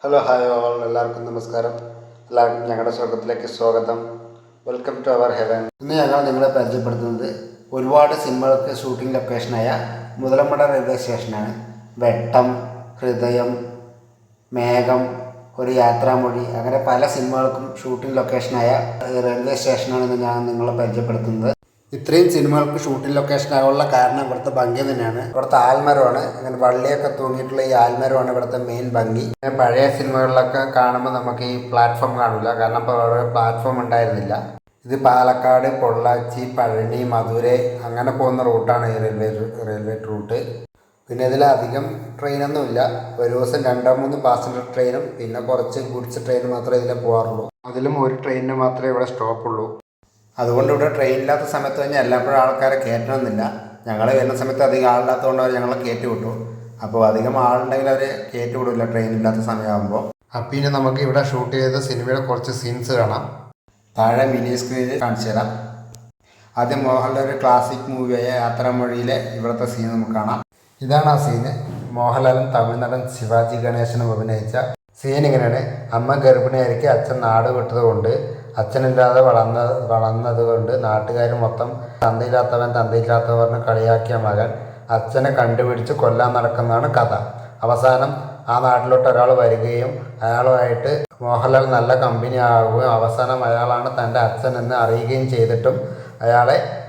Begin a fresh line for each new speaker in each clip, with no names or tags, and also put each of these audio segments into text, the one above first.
Hello hi all, എല്ലാവർക്കും നമസ്കാരം. എല്ലാവർക്കും ഞങ്ങളുടെ സ്വർഗത്തിലേക്ക് സ്വാഗതം. Welcome to our heaven. ഇന്ന് ഞങ്ങൾ നിങ്ങളെ പരിചയപ്പെടുത്തുന്നത് ഒരുപാട് സിനിമകൾക്ക് ഷൂട്ടിംഗ് ലൊക്കേഷനായ മുതലമട റെയിൽവേ സ്റ്റേഷനാണ്. വെട്ടം, ഹൃദയം, മേഘം, ഒരു യാത്രാമൊഴി, അങ്ങനെ പല സിനിമകൾക്കും ഷൂട്ടിംഗ് ലൊക്കേഷനായ റെയിൽവേ സ്റ്റേഷനാണെന്ന് ഞാൻ നിങ്ങളെ പരിചയപ്പെടുത്തുന്നത്. ഇത്രയും സിനിമകൾക്ക് ഷൂട്ടിംഗ് ലൊക്കേഷൻ ആകാനുള്ള കാരണം ഇവിടുത്തെ ഭംഗി തന്നെയാണ്. ഇവിടുത്തെ ആൽമരമാണ്, ഇങ്ങനെ വള്ളിയൊക്കെ തൂങ്ങിയിട്ടുള്ള ഈ ആൽമരമാണ് ഇവിടുത്തെ മെയിൻ ഭംഗി. പഴയ സിനിമകളിലൊക്കെ കാണുമ്പോൾ നമുക്ക് ഈ പ്ലാറ്റ്ഫോം കാണില്ല, കാരണം ഇപ്പോൾ അവിടെ പ്ലാറ്റ്ഫോം ഉണ്ടായിരുന്നില്ല. ഇത് പാലക്കാട്, പൊള്ളാച്ചി, പഴനി, മധുരൈ അങ്ങനെ പോകുന്ന റൂട്ടാണ് ഈ റെയിൽവേ റൂട്ട്. പിന്നെ ഇതിലധികം ട്രെയിനൊന്നുമില്ല. ഒരു ദിവസം 2-3 പാസഞ്ചർ ട്രെയിനും പിന്നെ കുറച്ച് ഗുഡ്സ് ട്രെയിനും മാത്രമേ ഇതിൽ പോകാറുള്ളൂ. അതിലും ഒരു ട്രെയിനിന് മാത്രമേ ഇവിടെ സ്റ്റോപ്പുള്ളൂ. അതുകൊണ്ട് ഇവിടെ ട്രെയിനില്ലാത്ത സമയത്ത് കഴിഞ്ഞാൽ എല്ലാപ്പോഴും ആൾക്കാരെ കയറ്റണമെന്നില്ല. ഞങ്ങൾ വരുന്ന സമയത്ത് അധികം ആളില്ലാത്തതുകൊണ്ട് അവർ ഞങ്ങളെ കയറ്റി വിട്ടു. അപ്പോൾ അധികം ആളുണ്ടെങ്കിൽ അവർ കയറ്റി വിടില്ല ട്രെയിനില്ലാത്ത സമയമാകുമ്പോൾ. അപ്പം ഇനി നമുക്ക് ഇവിടെ ഷൂട്ട് ചെയ്ത സിനിമയുടെ കുറച്ച് സീൻസ് കാണാം. താഴെ മിനി സ്ക്രീനിൽ കാണിച്ചു തരാം. ആദ്യം മോഹൻലാൽ ഒരു ക്ലാസിക് മൂവിയായ യാത്രാമൊഴിയിലെ ഇവിടുത്തെ സീൻ നമുക്ക് കാണാം. ഇതാണ് ആ സീന്. മോഹൻലാലും തമിഴ്നാടൻ ശിവാജി ഗണേശനും അഭിനയിച്ച സീൻ ഇങ്ങനെയാണ്. അമ്മ ഗർഭിണിയായിരിക്കും. അച്ഛൻ നാട് വിട്ടതുകൊണ്ട്, അച്ഛനില്ലാതെ വളർന്നത് കൊണ്ട് നാട്ടുകാർ മൊത്തം തന്തയില്ലാത്തവറിന് കളിയാക്കിയ മകൻ അച്ഛനെ കണ്ടുപിടിച്ച് കൊല്ലാൻ നടക്കുന്നതാണ് കഥ. അവസാനം ആ നാട്ടിലോട്ട് ഒരാൾ വരികയും അയാളുമായിട്ട് മോഹൻലാൽ നല്ല കമ്പനി ആവുകയും അവസാനം അയാളാണ് തൻ്റെ അച്ഛൻ എന്ന് അറിയുകയും ചെയ്തിട്ടും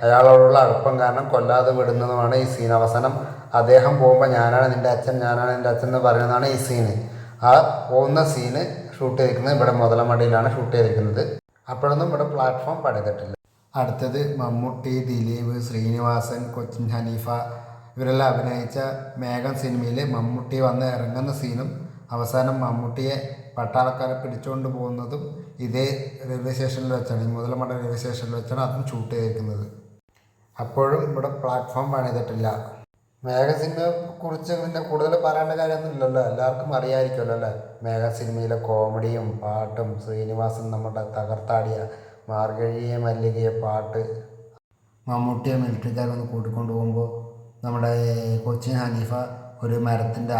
അയാളോടുള്ള അടുപ്പം കാരണം കൊല്ലാതെ വിടുന്നതുമാണ് ഈ സീൻ. അവസാനം അദ്ദേഹം പോകുമ്പോൾ ഞാനാണ് നിൻ്റെ അച്ഛൻ എന്ന് പറയുന്നതാണ് ഈ സീന്. ആ പോകുന്ന സീന് ഷൂട്ട് ചെയ്തിരിക്കുന്നത് ഇവിടെ മുതലമടയിലാണ് ഷൂട്ട് ചെയ്തിരിക്കുന്നത്. അപ്പോഴൊന്നും ഇവിടെ പ്ലാറ്റ്ഫോം പണിതിട്ടില്ല. അടുത്തത് മമ്മൂട്ടി, ദിലീപ്, ശ്രീനിവാസൻ, കൊച്ചിൻ ഹനീഫ ഇവരെല്ലാം അഭിനയിച്ച മേഘം സിനിമയിൽ മമ്മൂട്ടി വന്ന് ഇറങ്ങുന്ന സീനും അവസാനം മമ്മൂട്ടിയെ പട്ടാളക്കാരെ പിടിച്ചുകൊണ്ട് പോകുന്നതും ഇതേ റെയിൽവേ സ്റ്റേഷനിൽ വെച്ചാണ്, ഈ മുതലമട റെയിൽവേ സ്റ്റേഷനിൽ വെച്ചാണ് അതും ഷൂട്ട് ചെയ്തിരിക്കുന്നത്. അപ്പോഴും ഇവിടെ പ്ലാറ്റ്ഫോം പണിതിട്ടില്ല. മേഘ സിനിമയെ കുറിച്ച് പിന്നെ കൂടുതൽ പറയേണ്ട കാര്യമൊന്നും ഇല്ലല്ലോ, എല്ലാവർക്കും അറിയാമായിരിക്കുമല്ലോ അല്ലേ. മേഘ സിനിമയിലെ കോമഡിയും പാട്ടും ശ്രീനിവാസൻ നമ്മുടെ തകർത്താടിയ മാർഗഴിയെ മല്ലികയെ പാട്ട്, മമ്മൂട്ടിയെ മിലിറ്ററിക്കാരൊന്ന് കൂട്ടിക്കൊണ്ടു പോകുമ്പോൾ നമ്മുടെ കൊച്ചിൻ ഹനീഫ ഒരു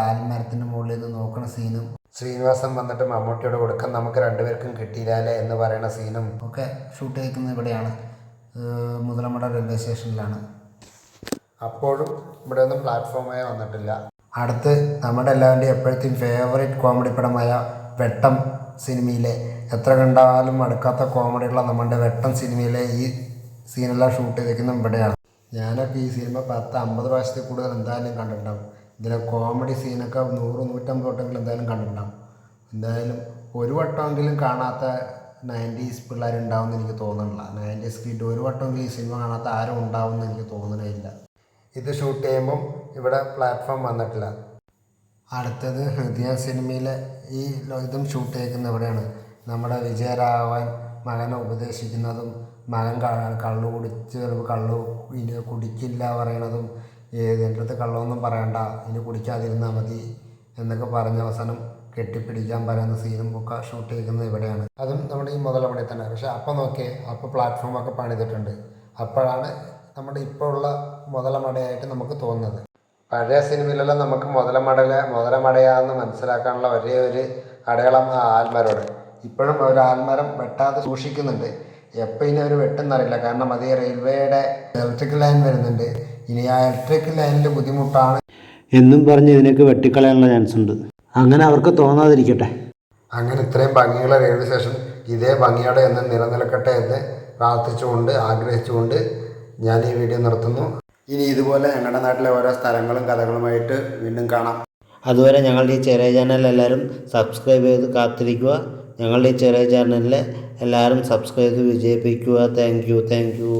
ആൽമരത്തിൻ്റെ മുകളിൽ നിന്ന് നോക്കുന്ന സീനും, ശ്രീനിവാസൻ വന്നിട്ട് മമ്മൂട്ടിയോട് കൊടുക്കാൻ നമുക്ക് രണ്ടുപേർക്കും കിട്ടിയില്ലേ എന്ന് പറയുന്ന സീനും ഒക്കെ ഷൂട്ട് ചെയ്യിക്കുന്നത് ഇവിടെയാണ്, മുതലമട റെയിൽവേ സ്റ്റേഷനിലാണ്. അപ്പോഴും ഇവിടെ ഒന്നും പ്ലാറ്റ്ഫോമേ വന്നിട്ടില്ല. അടുത്ത് നമ്മുടെ എല്ലാവരുടെയും എപ്പോഴത്തെയും ഫേവറേറ്റ് കോമഡി പടമായ വെട്ടം സിനിമയിലെ എത്ര കണ്ടാലും മടുക്കാത്ത കോമഡിയുള്ള നമ്മുടെ വെട്ടം സിനിമയിലെ ഈ സീനെല്ലാം ഷൂട്ട് ചെയ്തിരിക്കുന്നത് ഇവിടെയാണ്. ഞാനൊക്കെ ഈ സിനിമ 10-50 പ്രാവശ്യത്തിൽ കൂടുതൽ എന്തായാലും കണ്ടിട്ടുണ്ടാകും. ഇതിലെ കോമഡി സീനൊക്കെ 100-150 വട്ടമെങ്കിലും എന്തായാലും കണ്ടിട്ടുണ്ടാകും. എന്തായാലും ഒരു വട്ടമെങ്കിലും കാണാത്ത 90s പിള്ളേരുണ്ടാവുമെന്ന് എനിക്ക് തോന്നുന്നില്ല. 90s കിഡ് ഒരു വട്ടമെങ്കിലും ഈ സിനിമ കാണാത്ത ആരും ഉണ്ടാവുമെന്ന് എനിക്ക് തോന്നുന്നില്ല. ഇത് ഷൂട്ട് ചെയ്യുമ്പം ഇവിടെ പ്ലാറ്റ്ഫോം വന്നിട്ടില്ല. അടുത്തത് ഹൃദയ സിനിമയിലെ ഇതും ഷൂട്ട് ചെയ്യിക്കുന്നത് ഇവിടെയാണ്. നമ്മുടെ വിജയരാഘവൻ മകനെ ഉപദേശിക്കുന്നതും മകൻ കള്ളു ഇനി കുടിക്കില്ല പറയണതും, എൻ്റെ അടുത്ത് കള്ളൊന്നും പറയണ്ട, ഇനി കുടിക്കാതിരുന്നാൽ മതി എന്നൊക്കെ പറഞ്ഞ അവസാനം കെട്ടിപ്പിടിക്കാൻ പറയുന്ന സീനും ഒക്കെ ഷൂട്ട് ചെയ്യിക്കുന്നത് ഇവിടെയാണ്. അതും നമ്മുടെ ഈ മുതലമടയിൽ തന്നെ. പക്ഷേ അപ്പോൾ നോക്കിയേ, അപ്പോൾ പ്ലാറ്റ്ഫോമൊക്കെ പണിതിട്ടുണ്ട്. അപ്പോഴാണ് നമ്മുടെ ഇപ്പോൾ ഉള്ള മുതലമടയായിട്ട് നമുക്ക് തോന്നുന്നത്. പഴയ സിനിമയിലെല്ലാം നമുക്ക് മുതലമടയാന്ന് മനസ്സിലാക്കാനുള്ള ഒരേ ഒരു അടയാളം ആ ആൽമരമാണ്. ഇപ്പോഴും ഒരു ആൽമരം വെട്ടാതെ സൂക്ഷിക്കുന്നുണ്ട്. എപ്പോൾ ഇനി അവർ വെട്ടുന്നറിയില്ല, കാരണം അത് റെയിൽവേയുടെ ഇലക്ട്രിക്കൽ ലൈൻ വരുന്നുണ്ട്. ഇനി ആ ഇലക്ട്രിക്കൽ ലൈനിൻ്റെ ബുദ്ധിമുട്ടാണ്
എന്നും പറഞ്ഞ് ഇതിനൊക്കെ വെട്ടിക്കളയാനുള്ള ചാൻസ് ഉണ്ട്. അങ്ങനെ അവർക്ക് തോന്നാതിരിക്കട്ടെ.
അങ്ങനെ ഇത്രയും ഭംഗിയുള്ള റെയിൽവേ സ്റ്റേഷൻ ഇതേ ഭംഗിയോടെ എന്ന് നിലനിൽക്കട്ടെ എന്ന് പ്രാർത്ഥിച്ചുകൊണ്ട് ആഗ്രഹിച്ചുകൊണ്ട് ഞാൻ ഈ വീഡിയോ നിർത്തുന്നു. ഇനി ഇതുപോലെ ഞങ്ങളുടെ നാട്ടിലെ ഓരോ സ്ഥലങ്ങളും കഥകളുമായിട്ട് വീണ്ടും കാണാം.
അതുവരെ ഞങ്ങളുടെ ഈ ചെറിയ ചാനൽ എല്ലാവരും സബ്സ്ക്രൈബ് ചെയ്ത് കാത്തിരിക്കുക. ഞങ്ങളുടെ ഈ ചെറിയ ചാനലിൽ എല്ലാവരും സബ്സ്ക്രൈബ് ചെയ്ത് വിജയിപ്പിക്കുക. Thank you.